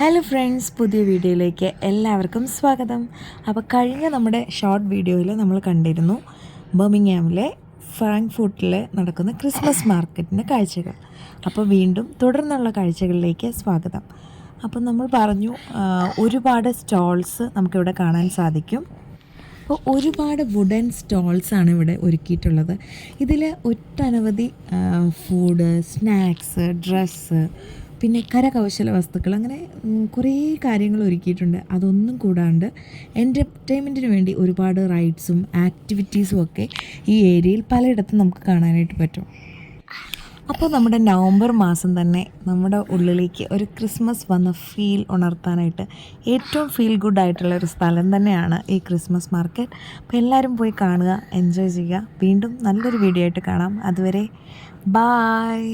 Hello friends, പുതിയ വീഡിയോയിലേക്ക് എല്ലാവർക്കും സ്വാഗതം. അപ്പോൾ കഴിഞ്ഞ നമ്മുടെ ഷോർട്ട് വീഡിയോയിൽ നമ്മൾ കണ്ടിരുന്നു ബർമിംഗ്ഹാമിലെ ഫ്രാങ്ക്ഫർട്ടിൽ നടക്കുന്ന ക്രിസ്മസ് മാർക്കറ്റിൻ്റെ കാഴ്ചകൾ. അപ്പോൾ വീണ്ടും തുടർന്നുള്ള കാഴ്ചകളിലേക്ക് സ്വാഗതം. അപ്പോൾ നമ്മൾ പറഞ്ഞു ഒരുപാട് സ്റ്റോൾസ് നമുക്കിവിടെ കാണാൻ സാധിക്കും. അപ്പോൾ ഒരുപാട് വുഡൻ സ്റ്റോൾസാണ് ഇവിടെ ഒരുക്കിയിട്ടുള്ളത്. ഇതിൽ ഒട്ടനവധി ഫുഡ്, സ്നാക്സ്, ഡ്രസ്സ്, പിന്നെ കരകൗശല വസ്തുക്കൾ, അങ്ങനെ കുറേ കാര്യങ്ങൾ ഒരുക്കിയിട്ടുണ്ട്. അതൊന്നും കൂടാണ്ട് എൻ്റർടൈൻമെൻറ്റിന് വേണ്ടി ഒരുപാട് റൈഡ്സും ആക്ടിവിറ്റീസും ഒക്കെ ഈ ഏരിയയിൽ പലയിടത്തും നമുക്ക് കാണാനായിട്ട് പറ്റും. അപ്പോൾ നമ്മുടെ നവംബർ മാസം തന്നെ നമ്മുടെ ഉള്ളിലേക്ക് ഒരു ക്രിസ്മസ് വന്ന ഫീൽ ഉണർത്താനായിട്ട് ഏറ്റവും ഫീൽ ഗുഡ് ആയിട്ടുള്ള ഒരു സ്ഥലം തന്നെയാണ് ഈ ക്രിസ്മസ് മാർക്കറ്റ്. അപ്പോൾ എല്ലാവരും പോയി കാണുക, എൻജോയ് ചെയ്യുക. വീണ്ടും നല്ലൊരു വീഡിയോ ആയിട്ട് കാണാം. അതുവരെ ബായ്.